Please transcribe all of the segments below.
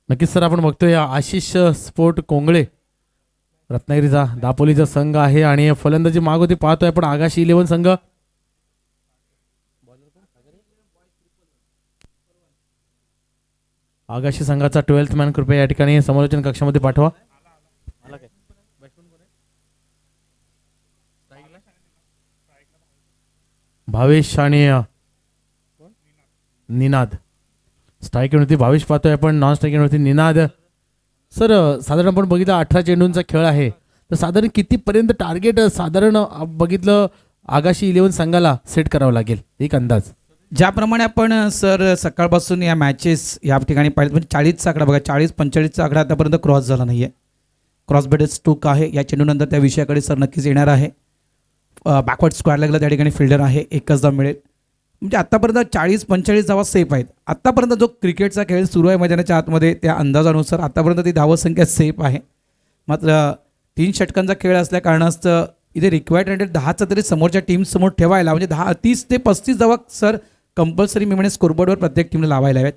नक्कीच सर, आपण बघतोय आशिष स्पोर्ट कोंगळे रत्नागिरीचा दापोलीचा संघ आहे आणि फलंदाजी मागोती पाहतोय आपण आगाशी 11 संघ. आगाशी संघाचा 12th मॅन कृपया या ठिकाणी समालोचन कक्षामध्ये पाठवा. भावेश आणि निनाद. स्ट्राईकवरती भावेश पाहतोय आपण, नॉन स्ट्राईकवरती निनाद. सर साधारण आपण बघितलं 18 चेंडूंचा खेळ आहे, तर साधारण कितीपर्यंत टार्गेट साधारण बघितलं आगाशी 11 संघाला सेट करावं लागेल एक अंदाज? ज्याप्रमाणे आपण सर सकाळपासून या मॅचेस या ठिकाणी पाहिजे म्हणजे 40चा आकडा बघा, 40-45चा आकडा आतापर्यंत क्रॉस झाला नाही आहे. क्रॉस बेडेड स्ट्रोक आहे या चेंडूनंतर, त्या विषयाकडे सर नक्कीच येणार आहे. बॅकवर्ड स्क्वेअर लेगला त्या ठिकाणी फिल्डर आहे, एकच धाव मिळेल. म्हणजे आत्तापर्यंत 40-45 धावा सेफ आहेत. आत्तापर्यंत जो क्रिकेटचा खेळ सुरू आहे मैदानाच्या आतमध्ये त्या अंदाजानुसार आत्तापर्यंत ती धावसंख्या सेफ आहे. मात्र 3 षटकांचा खेळ असल्या कारणास्तव इथे रिक्वायर्ड रेटेड 10चा तरी समोरच्या टीमसमोर ठेवायला, म्हणजे 30 ते 35 धावा सर कंपल्सरी मी म्हणे स्कोरबोर्डवर प्रत्येक टीमला लावायला हव्यात.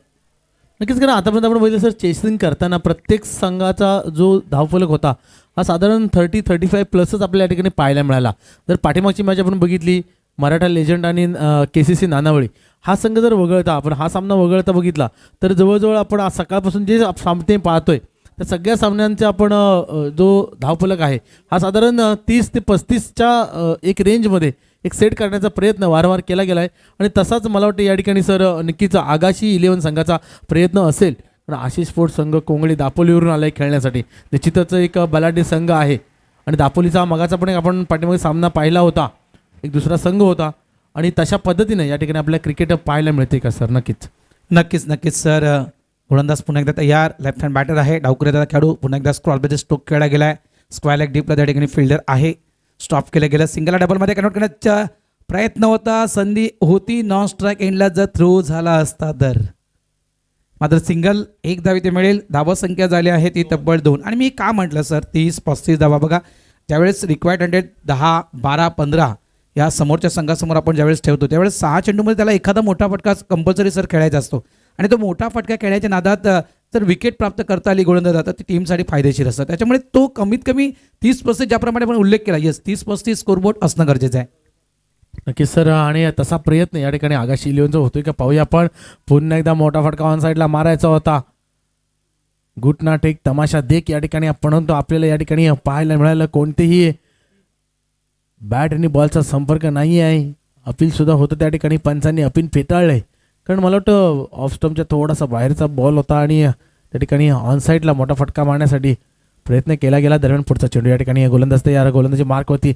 नक्कीच, कारण आतापर्यंत आपण बघितलं सर, चेसिंग करताना प्रत्येक संघाचा जो धावफलक होता हा साधारण 30-35 प्लसच आपल्याला या ठिकाणी पाहायला मिळाला. जर पाठीमागची मॅच आपण बघितली, मराठा लेजंड आणि KCC नानावळी हा संघ जर वगळता, आपण हा सामना वगळता बघितला तर जवळजवळ आपण आज सकाळपासून जे सामने पाहतोय त्या सगळ्या सामन्यांचा आपण जो धावफलक आहे हा साधारण 30 ते 35च्या एक रेंजमध्ये एक सेट करण्याचा प्रयत्न वारंवार केला गेला आहे. आणि तसाच मला वाटतं या ठिकाणी सर नक्कीच आगाशी 11 संघाचा प्रयत्न असेल. पण आशिष स्पोर्ट्स संघ कोंगळी दापोलीवरून आला आहे खेळण्यासाठी, निश्चितच एक बलाढ्य संघ आहे. आणि दापोलीचा मगाचा पण एक आपण पाठीमागे सामना पाहिला होता, एक दुसरा संघ होता, आणि तशा पद्धतीने या ठिकाणी आपल्याला क्रिकेट पाहायला मिळते का सर? नक्कीच नक्कीच नक्कीच सर. गोलंदाज पुन्हा एकदा तयार, लेफ्ट हँड बॅटर आहे, डावकरी खेळाडू. पुन्हा एकदा क्रॉस बेस स्ट्रोक खेळला गेला आहे, स्क्वेअर लेग डीपला त्या ठिकाणी फिल्डर आहे. स्टॉप केलं गेलं, सिंगलला डबलमध्ये कन्वर्ट करण्याचा प्रयत्न होता, संधी होती, नॉन स्ट्राईक एंडला जर थ्रो झाला असता तर. मात्र सिंगल एक धाव इथे मिळेल. धावसंख्या झाली आहे ती तब्बल 2. आणि मी का म्हटलं सर 30-35 धावा बघा, ज्यावेळेस रिक्वायर्ड 10, 12, 15 या समोरच्या संघासमोर आपण ज्यावेळेस ठेवतो त्यावेळेस 6 चेंडूमध्ये त्याला एखादा मोठा फटका कंपल्सरी सर खेळायचा असतो. आणि तो मोठा फटका खेळायच्या नादात जर विकेट प्राप्त करता आली गोलंदाज जातात ती टीमसाठी फायदेशीर असतात. त्याच्यामुळे तो कमीत कमी 30% ज्याप्रमाणे आपण उल्लेख केला, 30-35 स्कोरबोर्ड असणं गरजेचं आहे. नक्कीच सर, आणि तसा प्रयत्न या ठिकाणी आगाशी 11चा होतोय का पाहूया आपण. पुन्हा एकदा मोठा फटका ऑन साईडला मारायचा होता. गुटना टेक तमाशा देख या ठिकाणी परंतु आपल्याला या ठिकाणी पाहायला मिळालं कोणतेही बॅट आणि बॉलचा संपर्क नाही आहे. अपील सुद्धा होतं त्या ठिकाणी, पंचांनी अपील फेटाळलंय. कारण मला वाटतं ऑफ स्टंपच्या थोडासा बाहेरचा बॉल होता आणि त्या ठिकाणी ऑन साईडला मोठा फटका मारण्यासाठी प्रयत्न केला गेला. दरम्यान पुढचा चेंडू या ठिकाणी गोलंदाज तयार, गोलंदाजी मार्क होती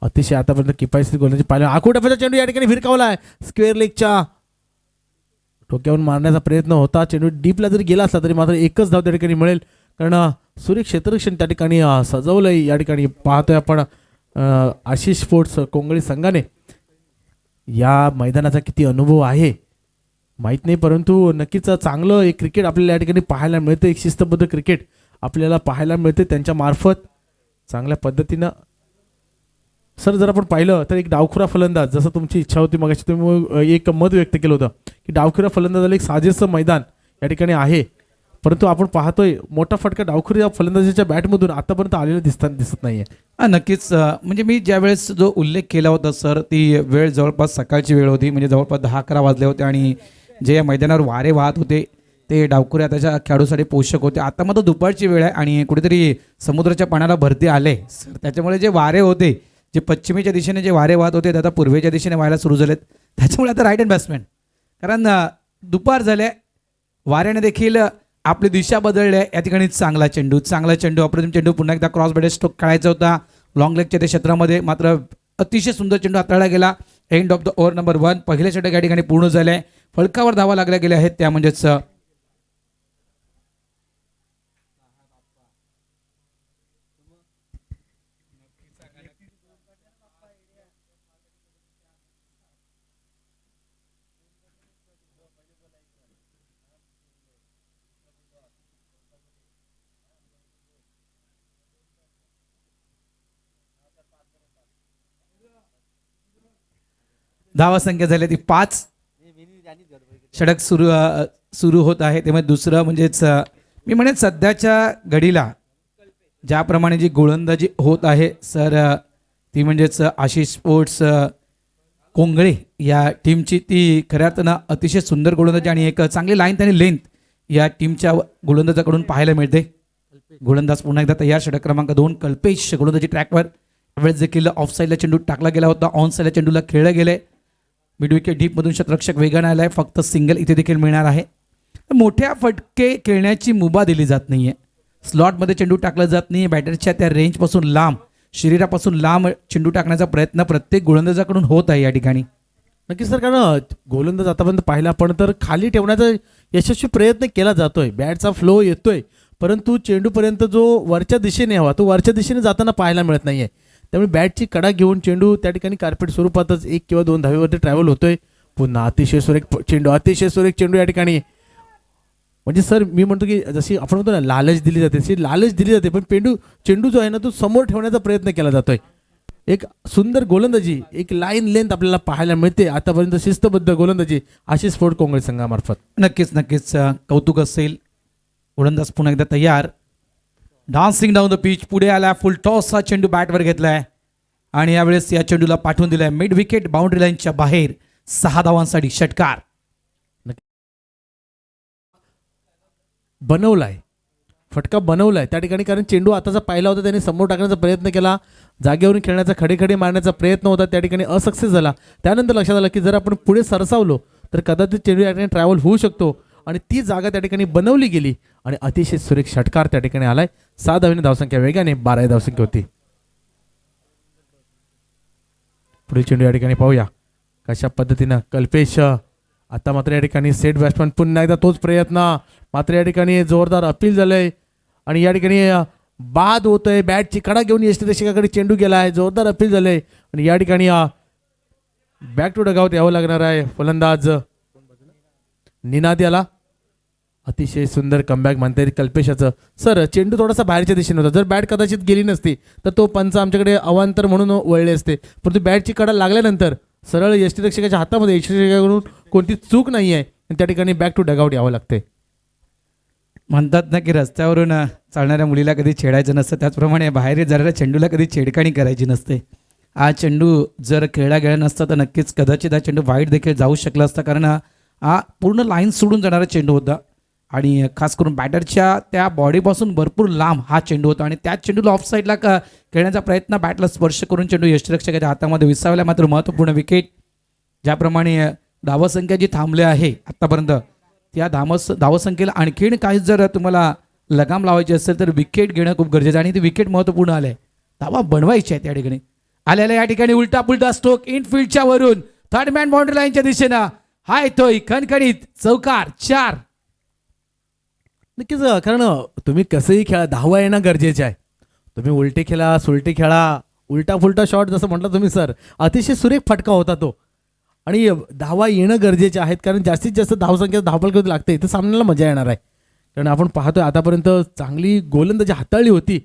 अतिशय आतापर्यंत किफायतशीर गोलंदाजी पाहिलं. आखोटाचा चेंडू या ठिकाणी फिरकावला आहे, स्क्वेअर लेगच्या डोक्यावरून मारण्याचा प्रयत्न होता. चेंडू डीपला जरी गेला असला तरी मात्र एकच धाव त्या ठिकाणी मिळेल, कारण सुरेख क्षेत्ररक्षण त्या ठिकाणी सजवलंय. या ठिकाणी पाहतोय आपण आशिष स्पोर्ट्स कोंगळी संघाने या मैदानाचा किती अनुभव आहे माहीत नाही, परंतु नक्कीच चांगलं एक क्रिकेट आपल्याला या ठिकाणी पाहायला मिळतं. एक शिस्तबद्ध क्रिकेट आपल्याला पाहायला मिळते त्यांच्या मार्फत चांगल्या पद्धतीनं. सर जर आपण पाहिलं तर एक डावखुरा फलंदाज, जसं तुमची इच्छा होती मगाशी तुम्ही एक मत व्यक्त केलं होतं की डावखुरा फलंदाजाला एक साजेसं मैदान या ठिकाणी आहे, परंतु आपण पाहतोय मोठा फटका डावखुऱ्या फलंदाजाच्या बॅटमधून आतापर्यंत आलेला दिसत नाहीये. नक्कीच, म्हणजे मी ज्यावेळेस जो उल्लेख केला होता सर ती वेळ जवळपास सकाळची वेळ होती, म्हणजे जवळपास 10-11 वाजले होते आणि जे या मैदानावर वारे वाहत होते ते डावखुऱ्या त्याच्या खेळाडूसाठी पोषक होते. आता मात्र दुपारची वेळ आहे आणि कुठेतरी समुद्राच्या पाण्याला भरती आले सर, त्याच्यामुळे जे वारे होते, जे पश्चिमेच्या दिशेने जे वारे वाहत होते ते आता पूर्वेच्या दिशेने व्हायला सुरू झालेत. त्याच्यामुळे आता राईट हँड बॅट्समॅन, कारण दुपार झाले, वाऱ्याने देखील आपली दिशा बदलली आहे. या ठिकाणी चांगला चेंडू अप्रतिम चेंडू. पुन्हा एकदा क्रॉस बेडेड स्ट्रोक खेळायचा होता लॉंग लेगच्या त्या क्षेत्रामध्ये, मात्र अतिशय सुंदर चेंडू हाताळला गेला. End of the over number 1. पहिल्या षटक या ठिकाणी पूर्ण झाले आहे. फलकावर धावा लागल्या गेल्या आहेत, त्या म्हणजेच धावा संख्या झाली ती 5. षटक सुरू होत आहे. त्यामुळे दुसरं म्हणजेच मी म्हणेन सध्याच्या घडीला ज्याप्रमाणे जी गोलंदाजी होत आहे सर, ती म्हणजेच आशिष स्पोर्ट्स कोंगळे या टीमची ती खऱ्या अर्थानं अतिशय सुंदर गोलंदाजी आणि एक चांगली लाईन आणि लेंथ या टीमच्या गोलंदाजाकडून पाहायला मिळते. गोलंदाज पुन्हा एकदा तयार. षटक क्रमांक 2 कल्पेश गोलंदाजी ट्रॅकवर. वेळेस देखील ऑफ साईडला चेंडू टाकला गेला होता, ऑन साईडला चेंडूला खेळलं गेले. मिड विकेट डीपमधून शतरक्षक वेगाने आलाय. फक्त सिंगल इथे देखील मिळणार आहे. मोठ्या फटके खेळण्याची मुभा दिली जात नाहीये. स्लॉटमध्ये चेंडू टाकला जात नाही. बॅटरच्या त्या रेंजपासून लांब, शरीरापासून लांब चेंडू टाकण्याचा प्रयत्न प्रत्येक गोलंदाजाकडून होत आहे या ठिकाणी. नक्की सर, कारण गोलंदाज आतापर्यंत पाहिला पण तर खाली ठेवण्याचा यशस्वी प्रयत्न केला जातोय. बॅटचा फ्लो येतोय, परंतु चेंडूपर्यंत जो वरच्या दिशेने हवा तो वरच्या दिशेने जाताना पाहायला मिळत नाहीये. त्यामुळे बॅटची कडा घेऊन चेंडू त्या ठिकाणी कार्पेट स्वरूपातच 1 किंवा 2 धावेवरती ट्रॅव्हल होतोय. पुन्हा अतिशय सुरेख चेंडू या ठिकाणी. म्हणजे सर मी म्हणतो की जशी आपण म्हणतो ना लालच दिली जाते, तशी लालच दिली जाते, पण चेंडू जो आहे ना तो समोर ठेवण्याचा प्रयत्न केला जातोय. एक सुंदर गोलंदाजी, एक लाईन लेंथ आपल्याला पाहायला मिळते आतापर्यंत शिस्तबद्ध गोलंदाजी आशिष स्पोर्ट कोंगळे संघामार्फत. नक्कीच कौतुक असेल. गोलंदाज पुन्हा एकदा तयार. Dancing down the pitch. पुढे आला. फुल टॉस हा चेंडू बॅटवर घेतलाय आणि यावेळेस या चेंडूला पाठवून दिलाय मिड विकेट बाउंड्री लाईनच्या बाहेर. 6 धावांसाठी षटकार बनवलाय, फटका बनवलाय त्या ठिकाणी. कारण चेंडू आताचा पाहिला होता, त्याने समोर टाकण्याचा प्रयत्न केला, जागेवरून खेळण्याचा खडे मारण्याचा प्रयत्न होता, त्या ठिकाणी असक्सेस झाला. त्यानंतर लक्षात आलं की जर आपण पुढे सरसावलो तर कदाचित चेंडू या ठिकाणी ट्रॅव्हल होऊ शकतो आणि ती जागा त्या ठिकाणी बनवली गेली आणि अतिशय सुरेख षटकार त्या ठिकाणी आलाय. 6 धावांनी धावसंख्या वेगाने 12 धावसंख्या होती. पुढील चेंडू या ठिकाणी पाहूया कशा पद्धतीनं कल्पेश. आता मात्र या ठिकाणी सेट बॅट्समॅन पुन्हा एकदा तोच प्रयत्न. मात्र या ठिकाणी जोरदार अपील झालंय आणि या ठिकाणी बाद होतोय. बॅटची कडा घेऊन यष्टीरक्षकाकडे चेंडू गेला आहे. जोरदार अपील झालंय आणि या ठिकाणी बॅक टू डगआउट यावं लागणार आहे. फलंदाज निनाद याला. अतिशय सुंदर कमबॅक म्हणता येईल कल्पेशाचं. सर चेंडू थोडासा बाहेरच्या दिशेने होता. जर बॅट कदाचित गेली नसती तर तो पंच आमच्याकडे अवांतर म्हणून वळले असते, परंतु बॅटची कडा लागल्यानंतर सरळ यष्टीरक्षकाच्या हातामध्ये यष्टीरक्षकाकडून कोणती चूक नाही आहे आणि त्या ठिकाणी बॅक टू डगआउट यावं लागते. म्हणतात ना की रस्त्यावरून चालणाऱ्या मुलीला कधी छेडायचं नसतं, त्याचप्रमाणे बाहेर जाणाऱ्या चेंडूला कधी छेडखाणी करायची नसते. हा चेंडू जर खेळला गेला नसता तर नक्कीच कदाचित हा चेंडू वाईट देखील जाऊ शकला असता, कारण हा पूर्ण लाईन सोडून जाणारा चेंडू होता आणि खास करून बॅटरच्या त्या बॉडीपासून भरपूर लांब हा चेंडू होता आणि त्याच चेंडूला ऑफ साईडला खेळण्याचा प्रयत्न, बॅटला स्पर्श करून चेंडू यष्टीरक्षकाच्या हातामध्ये विसावला. मात्र महत्त्वपूर्ण विकेट. ज्याप्रमाणे धावसंख्या जी थांबली आहे आत्तापर्यंत त्या धावसंख्येला आणखीन काही जर तुम्हाला लगाम लावायची असेल तर विकेट घेणं खूप गरजेचं आणि ती विकेट महत्त्वपूर्ण आलं आहे. धावा बनवायची आहे त्या ठिकाणी. आलेल्या या ठिकाणी उलटा पुलटा स्ट्रोक इनफिल्डच्या वरून थर्ड मॅन बाउंड्री लाईनच्या दिशेनं हा येतोय खणखणीत चौकार. 4. नक्कीच, कारण तुम्ही कसंही खेळा धावा येणं गरजेचे आहे. तुम्ही उलटे खेळा, सुलटे खेळा, उलटा फुलटा शॉट जसं म्हटलं तुम्ही सर, अतिशय सुरेख फटका होता तो आणि धावा येणं गरजेचे आहेत, कारण जास्तीत जास्त धावसंख्या धावफलकावरती लागते तर सामन्याला मजा येणार आहे. कारण आपण पाहतोय आतापर्यंत चांगली गोलंदाजी हाताळली होती,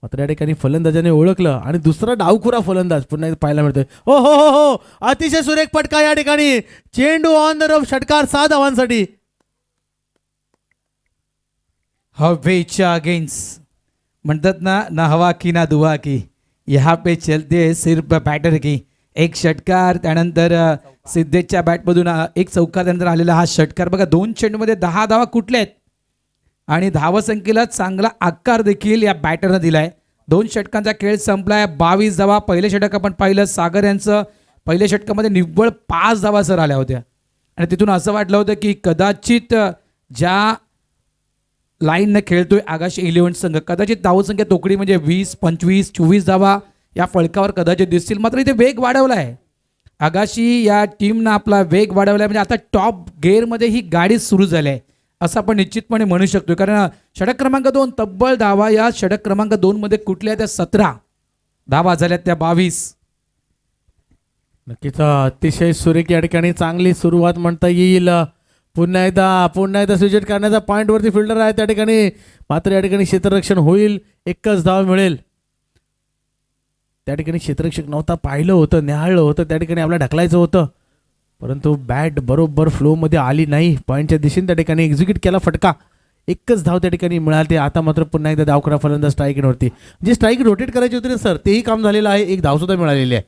मात्र या ठिकाणी फलंदाजाने ओळखलं आणि दुसरा डावखुरा फलंदाज पुन्हा पाहायला मिळतोय. हो हो हो हो, अतिशय सुरेख फटका या ठिकाणी. चेंडू ऑन द रफ, षटकार 6 धावांसाठी. हवेच्या अगेन्स्ट म्हणतात ना हवा की ना दुआ की, यहाँ पे चलते सिर्फ बॅटर की. एक षटकार, त्यानंतर सिद्धेशच्या बॅटमधून एक चौकार, त्यानंतर आलेला हा षटकार. बघा 2 चेंडूमध्ये 10 धावा कुठल्या आहेत आणि धावसंख्येला चांगला आकार देखील या बॅटरनं दिलाय. 2 षटकांचा खेळ संपलाय. 22 धावा. पहिले षटक आपण पाहिलं सागर यांचं, पहिल्या षटकामध्ये निव्वळ 5 धावा सर आल्या होत्या आणि तिथून असं वाटलं होतं की कदाचित ज्या लाईननं खेळतोय आगाशी 11 संघ, कदाचित धावसंख्या तोकडी म्हणजे 20, 25, 24 धावा या फलकावर कदाचित दिसतील. मात्र इथे वेग वाढवला आहे आगाशी या टीमनं, आपला वेग वाढवला आहे. म्हणजे आता टॉप गेअरमध्ये ही गाडी सुरू झाली आहे असं आपण निश्चितपणे म्हणू शकतो. कारण षटक क्रमांक 2 तब्बल धावा या षटक क्रमांक 2 मध्ये कुठल्या त्या 17 धावा झाल्यात त्या 22. नक्कीच अतिशय सुरेख या ठिकाणी चांगली सुरुवात म्हणता येईल. पुन्हा एकदा स्विचेट करण्याचा पॉईंटवरती फिल्डर आहे त्या ठिकाणी, मात्र या ठिकाणी क्षेत्ररक्षण होईल. 1च धाव मिळेल. त्या ठिकाणी क्षेत्ररक्षक नव्हता, पाहिलं होतं, न्याहाळलं होतं, त्या ठिकाणी आपल्याला ढकलायचं होतं, परंतु बॅट बरोबर फ्लोमध्ये आली नाही. पॉईंटच्या दिशेने त्या ठिकाणी एक्झिक्यूट केला फटका. एकच धाव त्या ठिकाणी मिळाली. आता मात्र पुन्हा एकदा डावखुरा फलंदाज स्ट्राईकवरती, जे स्ट्राईक रोटेट करायची होती ना सर, तेही काम झालेलं आहे. एक धावसुद्धा मिळालेली आहे.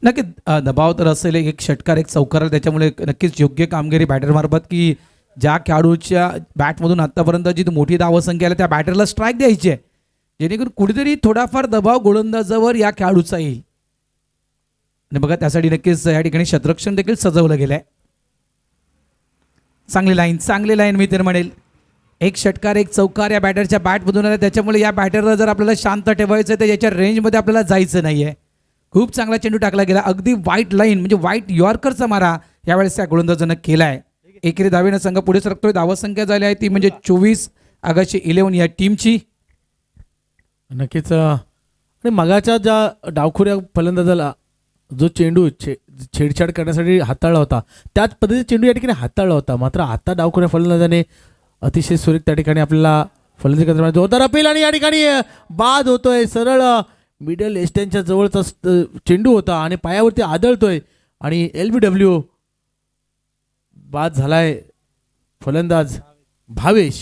नक्की दबाव तर असेल, एक षटकार एक चौकार, त्याच्यामुळे नक्कीच योग्य कामगिरी बॅटरमार्फत की ज्या खेळाडूच्या बॅटमधून आत्तापर्यंत जी मोठी धावसंख्या आली त्या बॅटरला स्ट्राईक द्यायची आहे, जेणेकरून कुठेतरी थोडाफार दबाव गोलंदाजावर या खेळाडूचा येईल. आणि बघा त्यासाठी नक्कीच या ठिकाणी शतरक्षण देखील सजवलं गेलं आहे. चांगली लाईन मी तर म्हणेल. एक षटकार एक चौकार या बॅटरच्या बॅटमधून आला, त्याच्यामुळे या बॅटरला जर आपल्याला शांत ठेवायचं तर याच्या रेंजमध्ये आपल्याला जायचं नाही आहे. खूप चांगला चेंडू टाकला गेला, अगदी वाईट लाईन म्हणजे वाईट यॉर्करचा मारा यावेळेस त्या गोलंदाजानं केला आहे. एकेरी धावेनं संघ पुढे सरकतोय. धावसंख्या झाली आहे ती म्हणजे 24/11 या टीमची. नक्कीच. आणि मगाच्या ज्या डावखुऱ्या फलंदाजाला जो चेंडू छेडछाड करण्यासाठी हाताळला होता, त्याच पद्धतीचा चेंडू या ठिकाणी हाताळला होता. मात्र आता डावखुऱ्या फलंदाजाने अतिशय सुरेख त्या ठिकाणी आपल्याला फलंदाजी करताना जोरदार अपील, आणि या ठिकाणी बाद होतोय. सरळ मिडल एस्टनच्या जवळचा चेंडू होता आणि पायावरती आदळतोय आणि LBW बाद झालाय फलंदाज भावेश.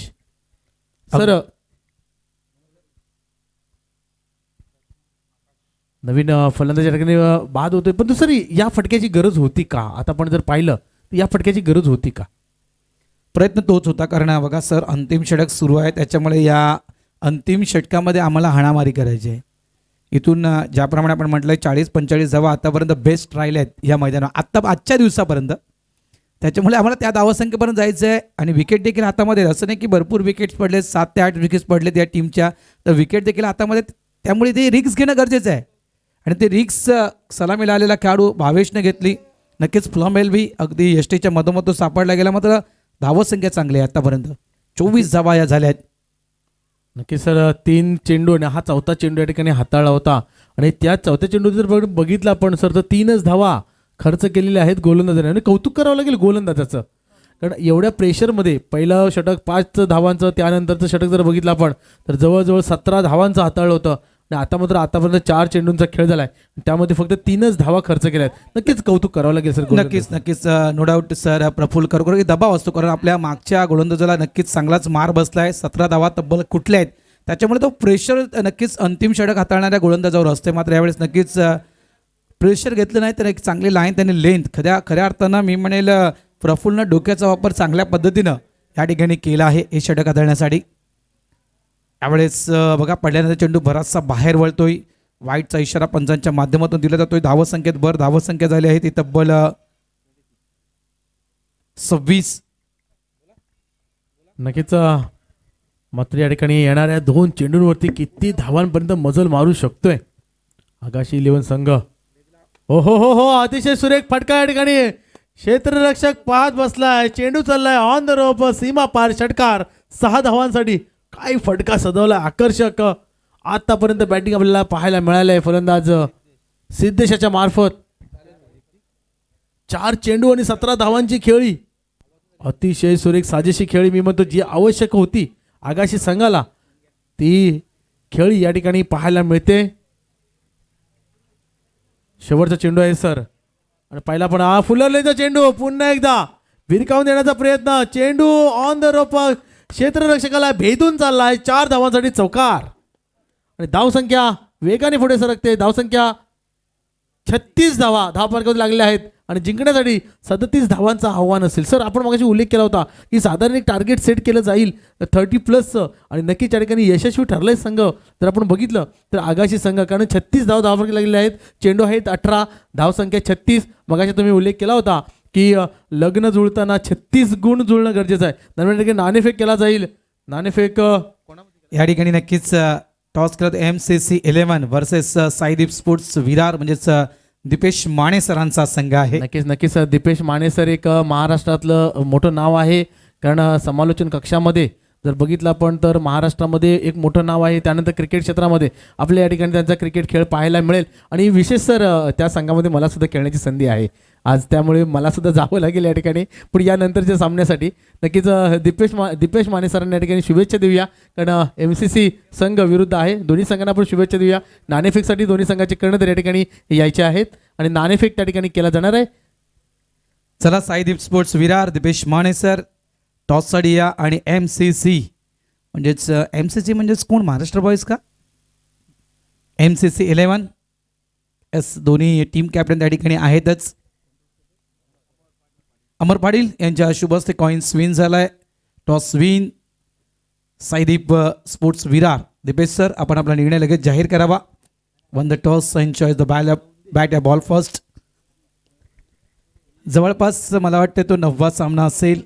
सर नवीन फलंदाज या ठिकाणी बाद होतोय, पण दुसरी या फटक्याची गरज होती का? आता आपण जर पाहिलं तर या फटक्याची गरज होती का? प्रयत्न तोच होता, कारण बघा सर अंतिम षटक सुरू आहे, त्याच्यामुळे या अंतिम षटकामध्ये आम्हाला हाणामारी करायची आहे. इथून ज्याप्रमाणे आपण म्हटलं 40-45 धावा आतापर्यंत बेस्ट राहिल्या आहेत या मैदानावर आजच्या दिवसापर्यंत, त्याच्यामुळे आम्हाला त्या धावसंख्येपर्यंत जायचं आहे. आणि विकेट देखील हातामध्ये, असं नाही की भरपूर विकेट्स पडले, 7 ते 8 विकेट्स पडलेत या टीमच्या, तर विकेट देखील हातामध्ये, त्यामुळे ते रिक्स घेणं गरजेचं आहे. आणि ते रिक्स सलामीला आलेला खेळाडू भावेशने घेतली. नक्कीच फ्लॉम LB अगदी यष्टीच्या मधोमध सापडला गेला, मात्र धावसंख्या चांगली आहे आतापर्यंत 24 धावा या झाल्या आहेत. नक्की सर, 3 चेंडू आणि हा चौथा चेंडू या ठिकाणी हाताळला होता. आणि त्या चौथ्या चेंडू जर बघितला आपण सर, तर 3च धावा खर्च केलेल्या आहेत गोलंदाजाने. आणि कौतुक करावं लागेल गोलंदाजाचं, कारण एवढ्या प्रेशरमध्ये पहिलं षटक 5 धावांचं, त्यानंतरचं षटक जर बघितलं आपण तर जवळजवळ 17 धावांचं हाताळलं होतं. आणि आता मात्र आतापर्यंत 4 चेंडूंचा खेळ झालाय, त्यामध्ये फक्त 3च धावा खर्च केल्या आहेत. नक्कीच कौतुक करावं लागेल सर. नक्कीच नो डाऊट सर. प्रफुल्ल करकर दबाव असतो, कारण आपल्या मागच्या गोलंदाजाला नक्कीच चांगलाच मार बसलाय. 17 धावा तब्बल कुठल्या आहेत, त्याच्यामुळे तो प्रेशर नक्कीच अंतिम षटक हाताळणाऱ्या गोलंदाजावर असते. मात्र यावेळेस नक्कीच प्रेशर घेतलं नाही, तर एक चांगली लाईन त्याने लेंथ खऱ्या अर्थानं मी म्हणेल प्रफुल्लनं डोक्याचा वापर चांगल्या पद्धतीनं या ठिकाणी केला आहे हे षटक हाताळण्यासाठी. यावेळेस बघा पडल्यानंतर चेंडू बराचसा बाहेर वळतोय. वाईटचा इशारा पंचांच्या माध्यमातून दिला जातोय. धावसंख्येत धावसंख्या झाली आहे ती तब्बल 26. नक्कीच. मात्र या ठिकाणी येणाऱ्या 2 चेंडूंवरती किती धावांपर्यंत मजल मारू शकतोय आकाशी 11 संघ. हो हो हो हो, अतिशय सुरेख फटका या ठिकाणी. क्षेत्ररक्षक पाहत बसलाय, चेंडू चाललाय ऑन द रोप, सीमा पार षटकार 6 धावांसाठी. काय फटका सजवला, आकर्षक. आतापर्यंत बॅटिंग आपल्याला पाहायला मिळालंय फलंदाज सिद्धेशाच्या मार्फत. 4 चेंडू आणि 17 धावांची खेळी, अतिशय सुरेख साजेशी खेळी. मी म्हणतो जी आवश्यक होती आगाशी संघाला ती खेळी या ठिकाणी पाहायला मिळते. शेवटचा चेंडू आहे सर, आणि पहिला पण हा फुलरलेचा चेंडू, पुन्हा एकदा भिरकावून देण्याचा प्रयत्न. चेंडू ऑन द रोप, क्षेत्ररक्षकाला भेदून चाललाय. 4 धावांसाठी चौकार. आणि धावसंख्या वेगाने पुढे सरकते. धावसंख्या 36 धावा धावफलकावर लागलेल्या आहेत आणि जिंकण्यासाठी 37 धावांचं आव्हान असेल. सर आपण मगाशी उल्लेख केला होता की साधारण एक टार्गेट सेट केलं जाईल 30+चं, आणि नक्कीच त्या ठिकाणी यशस्वी ठरलंय संघ. जर आपण बघितलं तर आगाशी संघ, कारण 36 धावफलक लागलेले आहेत. चेंडू आहेत 18, धावसंख्या 36. मगाशी तुम्ही उल्लेख केला होता की लग्न जुळताना 36 गुण जुळणं गरजेचं आहे. दरम्यान नाणेफेक केला जाईल. नाणेफेक या ठिकाणी नक्कीच टॉस करत MCC 11 versus Saideep sports Virar, म्हणजेच दीपेश माने सरांचा संघ आहे. नक्कीच दीपेश माने सर एक महाराष्ट्रातलं मोठं नाव आहे, कारण समालोचन कक्षामध्ये जर बघितलं आपण तर महाराष्ट्रामध्ये एक मोठं नाव आहे. त्यानंतर क्रिकेट क्षेत्रामध्ये आपल्या या ठिकाणी त्यांचा क्रिकेट खेळ पाहायला मिळेल. आणि विशेष सर त्या संघामध्ये मला सुद्धा खेळण्याची संधी आहे आज, त्यामुळे मला सुद्धा जावं लागेल या ठिकाणी. पण यानंतरच्या सामन्यासाठी नक्कीच दीपेश माने सरांना या ठिकाणी शुभेच्छा देऊया, कारण MCC संघ विरुद्ध आहे. दोन्ही संघांना आपण शुभेच्छा देऊया. नाणेफेकसाठी दोन्ही संघाचे कर्णधार या ठिकाणी यायचे आहेत आणि नाणेफेक त्या ठिकाणी केला जाणार आहे. चला Saideep sports Virar, Dipesh Mane sir toss या आणि MCC म्हणजेच MCC म्हणजेच कोण, महाराष्ट्र बॉईज का? MCC 11. एस, दोन्ही टीम कॅप्टन त्या ठिकाणी आहेतच. अमर पाटील यांच्या शुभ हस्ते कॉईन्स विन झालाय. Toss win Saideep sports Virar. Dipesh sir, आपण आपला निर्णय लगेच जाहीर करावा. Won the toss and choice the bat या बॉल फर्स्ट. जवळपास मला वाटतं तो 9वा सामना असेल.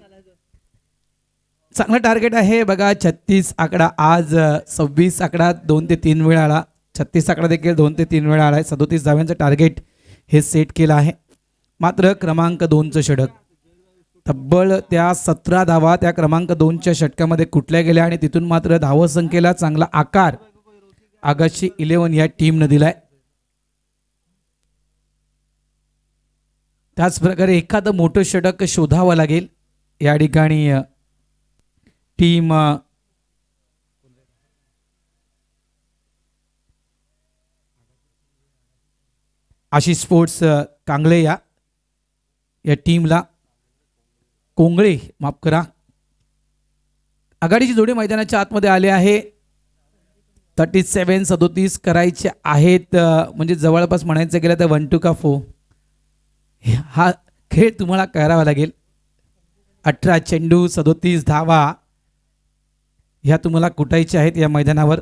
चांगला टार्गेट आहे बघा. 36 आकडा आज 26 आकडा 2 ते 3 वेळा आला. 36 आकडा देखील 2 ते 3 वेळा आला आहे. 37 धाव्यांचं टार्गेट हे सेट केलं आहे. मात्र क्रमांक 2चं षटक, तब्बल त्या 17 धावा त्या क्रमांक 2च्या षटकामध्ये कुठल्या गेल्या आणि तिथून मात्र धावसंख्येला चांगला आकार आगाशी 11 या टीमनं दिलाय. त्याचप्रकारे एखादं मोठं षटक शोधावं लागेल. या ठिकाणी टीम आशिष स्पोर्ट्स कांगळे या टीमला, कोंगळे माफ करा, आघाडीची जोडी मैदानाच्या आतमध्ये आले आहे. 37-37 करायचे आहेत. म्हणजे जवळपास म्हणायचं गेलं तर 1 2 का 4 हा खेळ तुम्हाला करावा लागेल. 18 चेंडू 37 धावा ह्या तुम्हाला कुटायच्या आहेत या मैदानावर.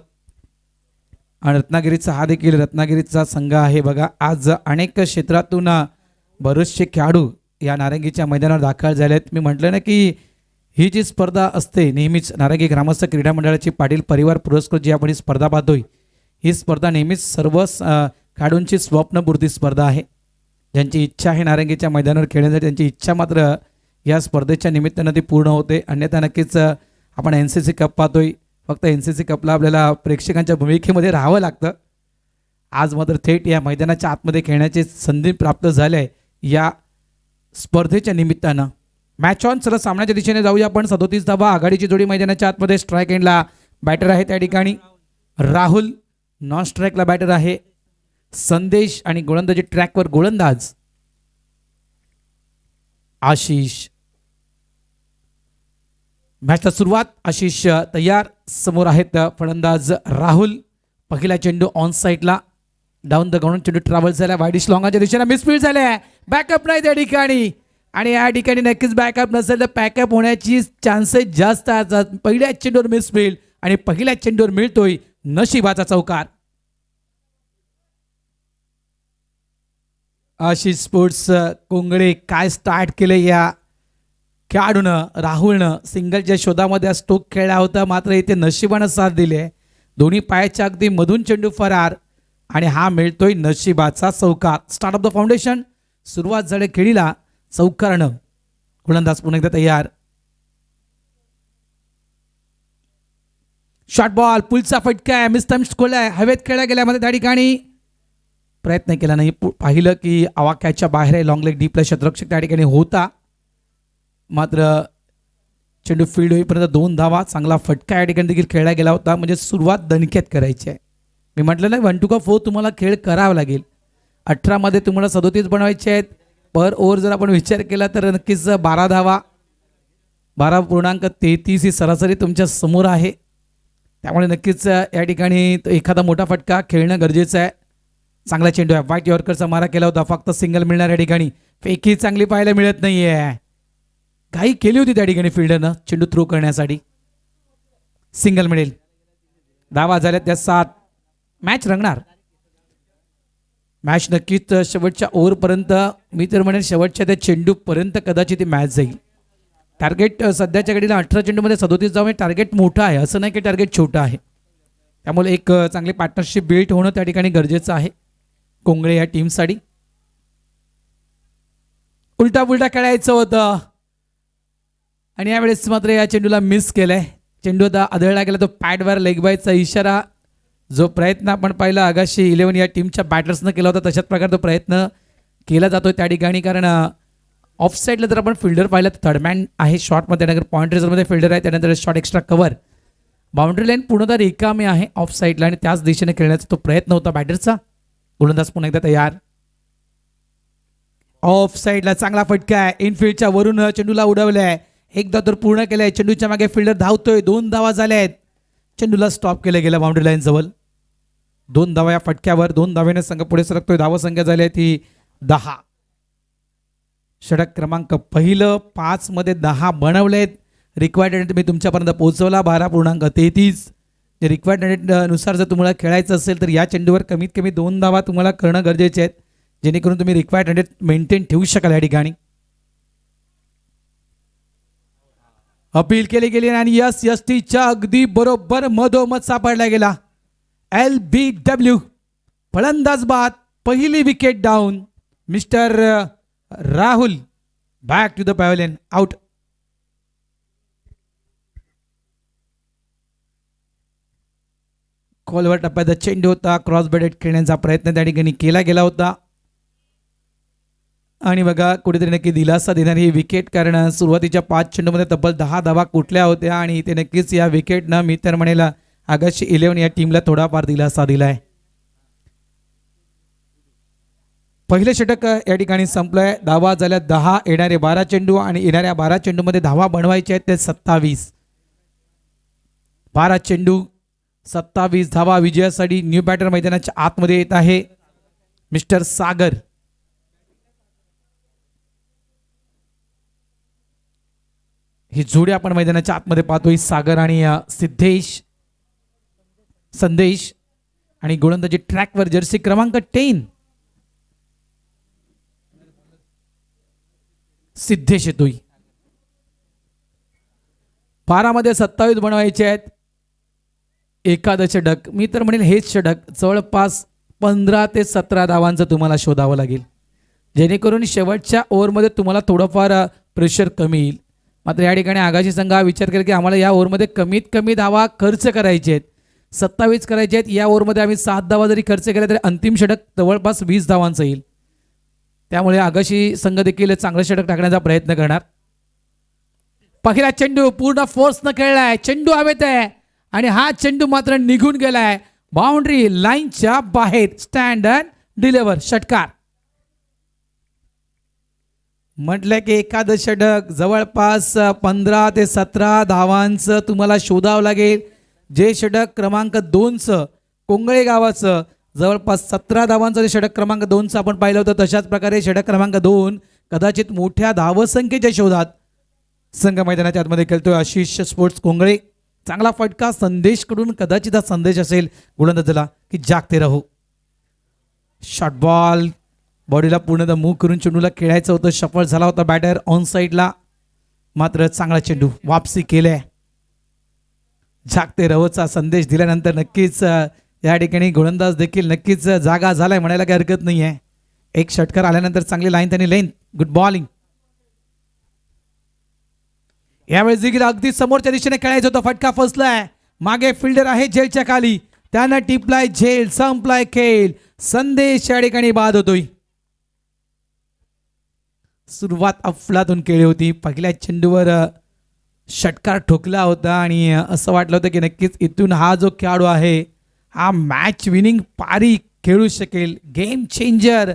आणि रत्नागिरीचा हा देखील रत्नागिरीचा संघ आहे बघा. आज अनेक क्षेत्रातून बरेचसे खेळाडू या नारंगीच्या मैदानावर दाखल झाले आहेत. मी म्हटलं ना की ही जी स्पर्धा असते नेहमीच नारंगी ग्रामस्थ क्रीडा मंडळाची पाटील परिवार पुरस्कृत जी आपण ही स्पर्धा पाहतोय, ही स्पर्धा नेहमीच सर्व खेळाडूंची स्वप्नपूर्ती स्पर्धा आहे. ज्यांची इच्छा आहे नारंगीच्या मैदानावर खेळण्यासाठी त्यांची इच्छा मात्र या स्पर्धेच्या निमित्तानं ती पूर्ण होते. अन्यथा नक्कीच आपण NCC कप पाहतोय. फक्त NCC कपला आपल्याला प्रेक्षकांच्या भूमिकेमध्ये राहावं लागतं. आज मात्र थेट या मैदानाच्या आतमध्ये खेळण्याची संधी प्राप्त झाली आहे या स्पर्धेच्या निमित्तानं. Match on. चला सामन्याच्या दिशेने जाऊया आपण. 37 धावा आघाडीची जोडी मैदानाच्या आतमध्ये. स्ट्राईक एंडला बॅटर आहे त्या ठिकाणी राहुल, नॉन स्ट्राईकला बॅटर आहे संदेश आणि गोलंदाजी ट्रॅकवर गोलंदाज आशिष. मॅचला सुरुवात. आशिष तयार. समोर आहेत फलंदाज राहुल. पहिला चेंडू ऑन साईडला डाऊन द ग्राउंड. चेंडू ट्रॅव्हल झाला वाईडिश लॉंगाच्या दिशेने. मिसफील्ड झाले. बॅकअप नाही त्या ठिकाणी आणि या ठिकाणी नक्कीच बॅकअप नसेल तर पॅकअप होण्याची चान्सेस जास्त असतात. पहिल्या चेंडूवर मिसफील्ड आणि पहिल्या चेंडूवर मिळतोय नशिबाचा चौकार. आशिष स्पोर्ट्स कोंगळे काय स्टार्ट केलं या खेळाडूनं. राहुलनं सिंगलच्या शोधामध्ये स्ट्रोक खेळला होता, मात्र इथे नशिबानं साथ दिले. दोन्ही पायाच्या अगदी मधून चेंडू फरार आणि हा मिळतोय नशिबाचा चौकार. Start of the foundation. सुरुवात झाली खेळीला चौकारानं. गोलंदाज पुन्हा एकदा तयार. Short ball. पुलचा फटका आहे. मिस्टम्स खोलाय. हवेत खेळला गेल्यामध्ये त्या ठिकाणी प्रयत्न केला नाही. पाहिलं की आवाक्याच्या बाहेर आहे. लॉंग लेग डीपला शतरक्षक त्या ठिकाणी होता, मात्र चेंडू फील्ड होईपर्यंत 2 धावा. चांगला फटका या ठिकाणी देखील खेळला गेला होता. म्हणजे सुरुवात दणक्यात करायची आहे. मी म्हटलं नाही 1 2 का 4 तुम्हाला खेळ करावा लागेल. 18 मध्ये तुम्हाला 37 बनवायचे आहेत. पर ओव्हर जर आपण विचार केला तर नक्कीच 12 धावा, 12.33 ही सरासरी तुमच्या समोर आहे. त्यामुळे नक्कीच या ठिकाणी एखादा मोठा फटका खेळणं गरजेचं आहे. चांगला चेंडू आहे. व्हाईट यॉर्करचा मारा केला होता. फक्त सिंगल मिळणार या ठिकाणी. फेकी चांगली पाहायला मिळत नाहीये. काही केली होती त्या ठिकाणी फिल्डरनं चेंडू थ्रो करण्यासाठी. सिंगल मिळेल. धावा झाल्या त्या 7. मॅच रंगणार. मॅच नक्कीच शेवटच्या ओव्हरपर्यंत, मी तर म्हणेन शेवटच्या त्या चेंडूपर्यंत कदाचित ती मॅच जाईल. टार्गेट सध्याच्या घडीला 18 चेंडूमध्ये 37 धावा. टार्गेट मोठं आहे, असं नाही की टार्गेट छोटं आहे. त्यामुळे एक चांगली पार्टनरशिप बिल्ड होणं त्या ठिकाणी गरजेचं आहे कोंगळे या टीमसाठी. उलटा पुलटा खेळायचं होतं आणि यावेळेस मात्र या चेंडूला मिस केलंय. चेंडू आता आदळला गेला तो पॅडवर. लेग बायचा इशारा. जो प्रयत्न आपण पाहिला आगाशी 11 या टीमच्या बॅटर्सनं केला होता, तशाच प्रकारे तो प्रयत्न केला जातो त्या ठिकाणी. कारण ऑफ साईडला जर आपण फिल्डर पाहिलं तर थर्डमॅन आहे शॉटमध्ये, त्यानंतर पॉईंट रेझरमध्ये फिल्डर आहे, त्यानंतर shot extra cover. Boundary line पूर्णतः रिकामी आहे ऑफ साईडला आणि त्याच दिशेने खेळण्याचा तो प्रयत्न होता बॅटरचा. गोलंदाज पुन्हा एकदा तयार. ऑफ साईडला चांगला फटका आहे. इनफिल्डच्या वरून चेंडूला उडवलाय. एकदा तर पूर्ण केलंय. चेंडूच्या मागे फिल्डर धावतोय. 2 धावा झाल्या आहेत. चेंडूला स्टॉप केलं गेलं बाउंड्री लाईन जवळ. 2 धावा या फटक्यावर. 2 धावेने संघ पुढे सरकतोय. धावसंख्या झाली आहे ती 10. षटक क्रमांक पहिलं 5 मध्ये 10 बनवलेत. रिक्वायर्ड रेट मी तुमच्यापर्यंत पोहोचवला 12.33. जे रिक्वायर्ड रेट नुसार जर तुम्हाला खेळायचं असेल तर या चेंडूवर कमीत कमी 2 धावा तुम्हाला करणं गरजेचे आहेत, जेणेकरून तुम्ही रिक्वायर्ड रेट मेंटेन ठेवू शकाल. या ठिकाणी अपील केली गेली आणि टीच्या अगदी बरोबर मधोमध सापडला गेला. LBW फलंदाज बाद. पहिली wicket down. Mister Rahul back to the pavilion. Out. खोलवर टप्प्याचा चेंडू होता. क्रॉस बॅटेड खेळण्याचा प्रयत्न त्या ठिकाणी केला गेला होता आणि बघा कुठेतरी नक्की दिलासा देणारी ही विकेट, कारण सुरुवातीच्या 5 चेंडूमध्ये तब्बल 10 धावा कुठल्या होत्या आणि इथे नक्कीच या विकेटनं मी तर म्हणेल आगाशी 11 या टीमला थोडाफार दिलासा दिलाय. पहिले षटक या ठिकाणी संपलंय. धावा झाल्या 10. येणारे 12 चेंडू आणि येणाऱ्या 12 चेंडूमध्ये धावा बनवायचे आहेत ते 27. 12 चेंडू 27 धावा विजयासाठी न्यू बॅटर मैदानाच्या आतमध्ये येत आहे मिस्टर सागर. ही जोडी आपण मैदानाच्या आतमध्ये पाहतोय. सागर आणि संदेश आणि गोलंदाजी ट्रॅकवर जर्सी क्रमांक 10 सिद्धेश येतोय. 12 मध्ये 27 बनवायचे आहेत. एखादं षटक मी तर म्हणेल हेच षटक जवळपास 15 ते 17 धावांचं तुम्हाला शोधावं लागेल, जेणेकरून शेवटच्या ओव्हरमध्ये तुम्हाला थोडंफार प्रेशर कमी येईल. मात्र या ठिकाणी आगाशी संघ हा विचार केला की आम्हाला या ओव्हरमध्ये कमीत कमी धावा खर्च करायचे आहेत. 27 करायचे आहेत. या ओव्हरमध्ये आम्ही 7 धावा जरी खर्च केल्या तरी अंतिम षटक जवळपास 20 धावांचं येईल. त्यामुळे आगाशी संघ देखील चांगलं षटक टाकण्याचा प्रयत्न करणार. पहिला चेंडू पूर्ण फोर्सनं खेळलाय. चेंडू हवेत आहे आणि हा चेंडू मात्र निघून गेलाय बाउंड्री लाईनच्या बाहेर. Stand and deliver. षटकार. म्हटलं की एखादं षटक जवळपास 15 ते 17 धावांचं तुम्हाला शोधावं लागेल. जे षटक क्रमांक 2चं कोंगळे गावाचं जवळपास 17 धावांचं षटक क्रमांक 2चं आपण पाहिलं होतं, तशाच प्रकारे षटक क्रमांक 2 कदाचित मोठ्या धावसंख्येच्या शोधात संघ मैदानाच्या आतमध्ये खेळतोय. आशिष स्पोर्ट्स कोंगळे. चांगला फटका संदेशकडून. कदाचित हा संदेश असेल गोलंदाजाला की जागते राहू. शॉर्ट बॉल बॉडीला पूर्ण मूव करून चेंडूला खेळायचं होतं. सफल झाला होता बॅटर ऑन साईडला, मात्र चांगला चेंडू वापसी केले. जागते रहोचा संदेश दिल्यानंतर नक्कीच या ठिकाणी गोलंदाज देखील नक्कीच जागा झालाय म्हणायला काही हरकत नाही आहे. एक षटकार आल्यानंतर चांगली लाईन त्यांनी लेंथ. Good bowling. यावेळेस देखील अगदी समोरच्या दिशेने खेळायचं होतं. फटका फसलाय. मागे फिल्डर आहे झेलच्या खाली. त्यानं टिपलाय झेल. संपलाय खेळ. संदेश या ठिकाणी बाद होतोय. सुरुवात अफलातून केली होती. पहिल्या चेंडूवर षटकार ठोकला होता आणि असं वाटलं होतं की नक्कीच इथून हा जो खेळाडू आहे हा मॅच विनिंग पारी खेळू शकेल. गेम चेंजर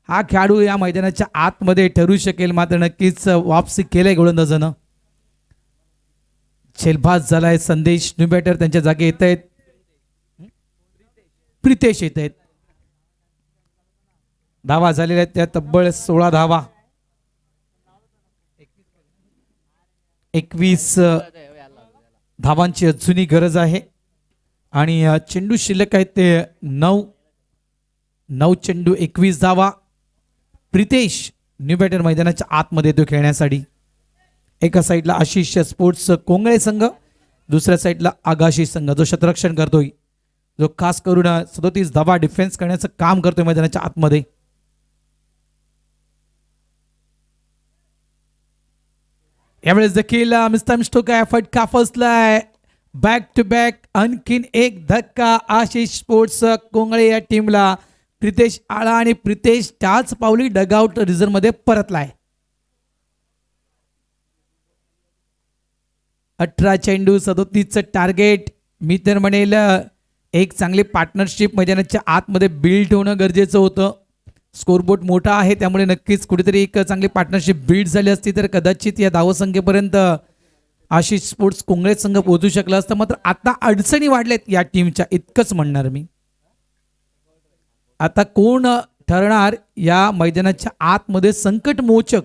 हा खेळाडू या मैदानाच्या आतमध्ये ठरू शकेल. मात्र नक्कीच वापसी केलंय गोलंदाजानं. झेलबाज झालाय संदेश. न्यू बॅटर त्यांच्या जागी येत आहेत. प्रितेश येत आहेत. धावा झालेल्या आहेत त्या तब्बल 16 धावा. 21 धावांची अजूनही गरज आहे आणि चेंडू शिल्लक आहेत ते 9 चेंडू 21 धावा. प्रितेश न्यू बॅटर मैदानाच्या आतमध्ये येतो खेळण्यासाठी. एका साईडला आशिष स्पोर्ट्स कोंगळे संघ, दुसऱ्या साईडला आगाशी संघ जो क्षेत्ररक्षण करतोय, जो खास करून 37 धावा डिफेन्स करण्याचं काम करतोय मैदानाच्या आतमध्ये. यावेळेस देखील मिस्टर स्टोक आहे. फटका फसलाय. बॅक टू बॅक आणखीन एक धक्का आशिष स्पोर्ट्स कोंगळे या टीमला. प्रितेश आळा आणि प्रितेश त्याच पावली डगआउट रिझर्व मध्ये परतलाय. 18 चेंडू 37चं टार्गेट. मी तर म्हणेल एक चांगली पार्टनरशिप मैदानाच्या आतमध्ये बिल्ड होणं गरजेचं होतं. स्कोरबोर्ड मोठा आहे त्यामुळे नक्कीच कुठेतरी एक चांगली पार्टनरशिप बिल्ड झाली असती तर कदाचित या धावसंख्येपर्यंत आशिष स्पोर्ट्स कोंगळे संघ पोहोचू शकला असतं, मात्र आता अडचणी वाढल्यात या टीमच्या, इतकंच म्हणणार मी. आता कोण ठरणार या मैदानाच्या आतमध्ये संकटमोचक.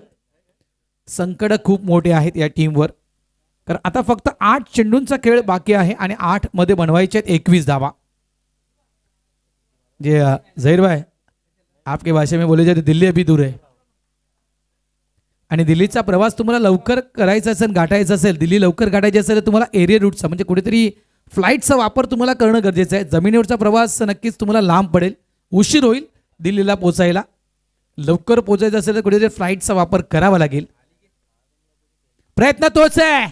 संकट खूप मोठे आहेत या टीमवर, कारण आता फक्त 8 चेंडूंचा खेळ बाकी आहे आणि 8 मध्ये बनवायचे आहेत 21 धावा. जे झहीर भाई आपके भाषे में बोले जाते दिल्ली अभी दूर है, आणि दिल्लीचा प्रवास तुम्हाला लवकर करायचा असेल, गाठायचा असेल, दिल्ली लवकर गाठायची असेल तर तुम्हाला एरिया रूटचा म्हणजे कुठेतरी फ्लाईटचा वापर तुम्हाला करणं गरजेचं आहे. जमिनीवरचा प्रवास नक्कीच तुम्हाला लांब पडेल, उशीर होईल दिल्लीला पोचायला. लवकर पोचायचं असेल तर कुठेतरी फ्लाईटचा वापर करावा लागेल. प्रयत्न तोच आहे,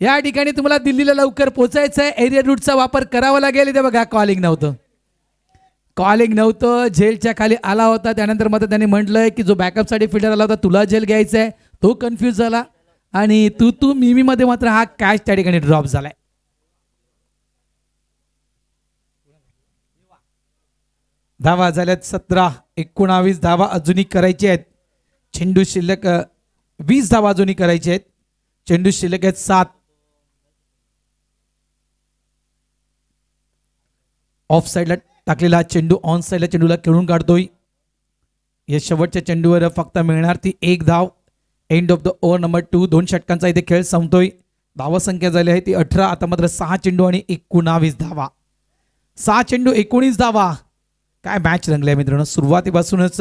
या ठिकाणी तुम्हाला दिल्लीला लवकर पोचायचं आहे, एरिया रूटचा वापर करावा लागेल. इथे बघा कॉलिंग नव्हतं, झेलच्या खाली आला होता. त्यानंतर मात्र त्यांनी म्हटलंय की जो बॅकअपसाठी फिल्डर आला होता तुला झेल घ्यायचा आहे, तो कन्फ्यूज झाला आणि तू मिमी मध्ये मात्र हा कॅच त्या ठिकाणी ड्रॉप झालाय. धावा झाल्यात 17, 19 धावा अजूनही करायची आहेत. चेंडू शिल्लक 20 धावा अजूनही करायची आहेत. चेंडू शिल्लक आहेत 7. ऑफ साईडला टाकलेला चेंडू ऑन साईडला चेंडूला खेळून काढतोय. या शेवटच्या चेंडूवर फक्त मिळणार ती 1 धाव. End of the over number 2. 2 षटकांचा इथे खेळ संपतोय. धावा संख्या झाली आहे ती 18. आता मात्र 6 चेंडू आणि 19 धावा. 6 चेंडू 19 धावा. काय मॅच रंगलाय मित्रांनो. सुरुवातीपासूनच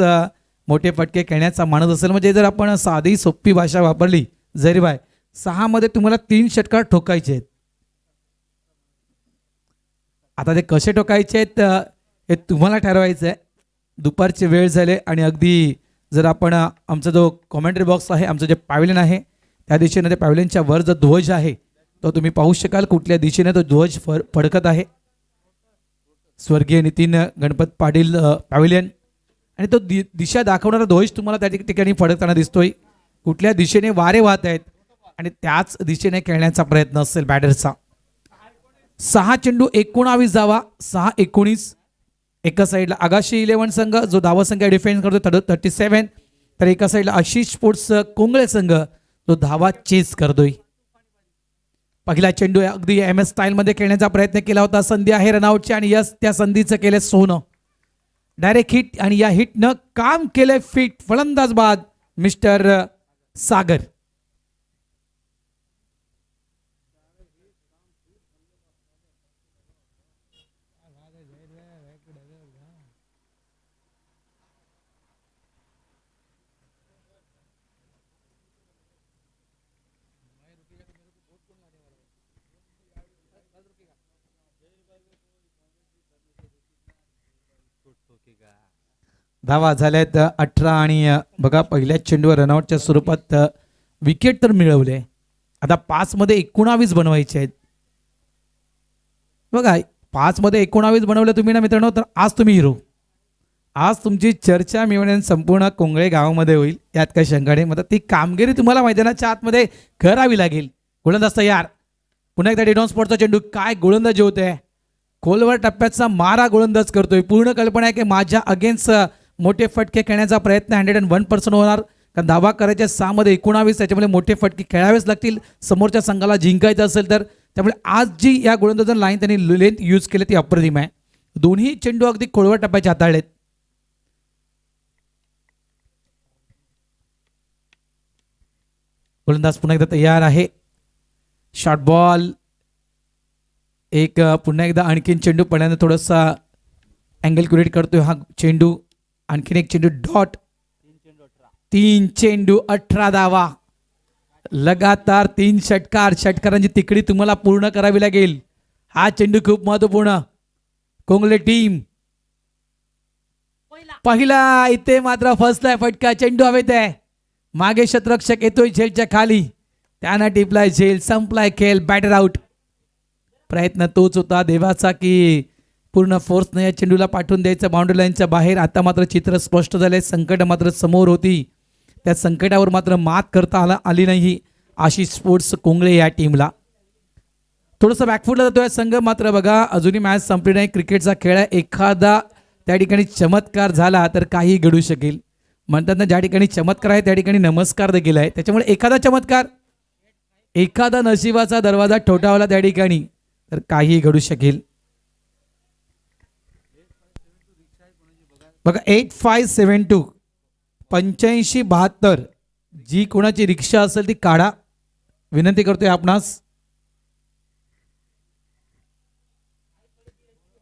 मोठे फटके खेळण्याचा मानस असेल म्हणजे जर आपण साधी सोपी भाषा वापरली जरी बाय 6 मध्ये तुम्हाला 3 षटकार ठोकायचे आहेत. आता ते कसे ठोकायचे आहेत हे तुम्हाला ठरवायचं आहे. दुपारची वेळ झाले आणि अगदी जर आपण आमचा जो कॉमेंट्री बॉक्स आहे, आमचं जे पॅव्हलियन आहे त्या दिशेने, त्या पॅव्हलियनच्या वर जो ध्वज आहे तो तुम्ही पाहू शकाल कुठल्या दिशेने तो ध्वज फडकत आहे. स्वर्गीय नितीन गणपत पाटील पॅव्हलियन, आणि तो दिशा दाखवणारा ध्वज तुम्हाला त्या ठिकाणी फडकताना दिसतोय. कुठल्या दिशेने वारे वाहत आहेत आणि त्याच दिशेने खेळण्याचा प्रयत्न असेल बॅटरचा. 6 चेंडू 19 धावा. 6-19. एका साईडला आगाशी 11 संघ जो धावा संख्या डिफेंड करतो 37, तर एका साईडला आशिष स्पोर्ट्स कोंगळे संघ जो धावा चेस करतोय. पहिला चेंडू अगदी MS स्टाईलमध्ये खेळण्याचा प्रयत्न केला होता. संधी आहे रनआउटची आणि यस त्या संधीचं केलं सोनं. डायरेक्ट हिट आणि या हिटनं काम केलंय फिट. फलंदाज बाद मिस्टर सागर. धावा झाल्यात 18 आणि बघा पहिल्या चेंडूवर रनआउटच्या स्वरूपात विकेट तर मिळवले. आता 5 मध्ये 19 बनवायचे आहेत. बघा 5 मध्ये 19 बनवलं तुम्ही ना मित्रांनो, तर आज तुम्ही हिरो. आज तुमची चर्चा मिळवण्यात संपूर्ण कोंगळे गावामध्ये होईल, यात काही शंका नाही. मग ती कामगिरी तुम्हाला मैदानाच्या आतमध्ये करावी लागेल. गोलंदाज तयार. पुन्हा एकदा डेडॉन स्पॉटचा चेंडू. काय गोलंदाजी होते. खोलवर टप्प्याचा मारा गोलंदाज करतोय. पूर्ण कल्पना आहे की माझ्या अगेन्स्ट मोठे फटके खेळण्याचा प्रयत्न 101% होणार, कारण धावा करायच्या 6 मध्ये 19, त्याच्यामुळे मोठे फटके खेळावेच लागतील समोरच्या संघाला जिंकायचं असेल तर. त्यामुळे आज जी या गोलंदाजांना लाईन त्यांनी लेंथ यूज केली ती अप्रतिम आहे. दोन्ही चेंडू अगदी खोलवर टप्प्याचे हाताळलेत. गोलंदाज पुन्हा एकदा तयार आहे. Short ball. एक पुन्हा एकदा आणखीन चेंडू पडल्यानं थोडासा अँगल क्रिएट करतोय हा चेंडू. आणखीन एक चेंडू डॉट. 3 चेंडू 18 धावा. लगातार 3 षटकार. षटकारांची तिकडी तुम्हाला पूर्ण करावी लागेल. हा चेंडू खूप महत्वपूर्ण. कोंगले टीम पहिला इथे मात्र फसलाय फटका. चेंडू हवेत आहे. मागे शतरक्षक येतोय झेलच्या खाली. त्यानं टिपलाय झेल. संपलाय खेळ. Batter out. प्रयत्न तोच होता देवाचा की पूर्ण फोर्सने या चेंडूला पाठवून द्यायचं बाउंड्री लाईनच्या बाहेर. आता मात्र चित्र स्पष्ट झाले. संकट मात्र समोर होती. त्या संकटावर मात्र मात करता आली नाही आशिष स्पोर्ट्स कोंगळे या टीमला. थोडंसं बॅकफुटला जातोय संघ मात्र. बघा अजूनही मॅच संपली नाही. क्रिकेटचा खेळ आहे. एखादा त्या ठिकाणी चमत्कार झाला तर काही घडू शकेल. म्हणतात ना ज्या ठिकाणी चमत्कार आहे त्या ठिकाणी नमस्कार देखील आहे. त्याच्यामुळे एखादा चमत्कार एखादा नशिबाचा दरवाजा ठोठावला त्या ठिकाणी तर काही घडू शकेल. बघा 8572 8572 जी कोणाची रिक्षा असेल ती काढा. विनंती करतोय आपणास.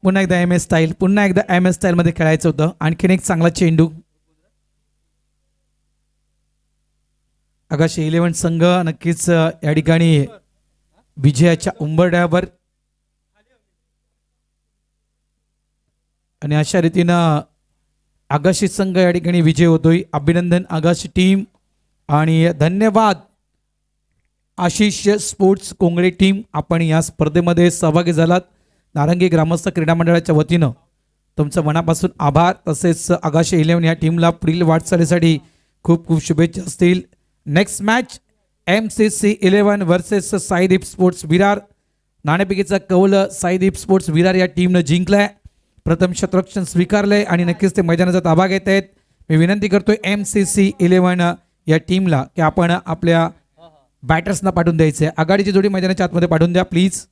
पुन्हा एकदा एम एस स्टाईल, पुन्हा एकदा एम एस स्टाईल मध्ये खेळायचं होतं. आणखीन एक चांगला चेंडू. आगाशी 11 संघ नक्कीच या ठिकाणी विजयाच्या उंबरठ्यावर आणि अशा रीतीनं आगाशी संघ या ठिकाणी विजय होतोय. अभिनंदन आगाशी टीम आणि धन्यवाद आशिष स्पोर्ट्स कोंगडे टीम. आपण या स्पर्धेमध्ये सहभागी झालात. नारंगी ग्रामस्थ क्रीडा मंडळाच्या वतीनं तुमचं मनापासून आभार. तसेच आगाशी 11 या टीमला पुढील वाटचालीसाठी खूप खूप शुभेच्छा असतील. Next match MCC 11 versus Saideep sports Virar. नाणेफेकीचा कौल साईदीप स्पोर्ट्स विरार या टीमनं जिंकलाय. प्रथम क्षेत्ररक्षण स्वीकारलंय आणि नक्कीच ते मैदानाचा ताबा घेत आहेत. मी विनंती करतोय MCC 11 या टीमला की आपण आपल्या बॅटर्सना पाठवून द्यायचे. आघाडीची जोडी मैदानाच्या आतमध्ये पाठवून द्या प्लीज.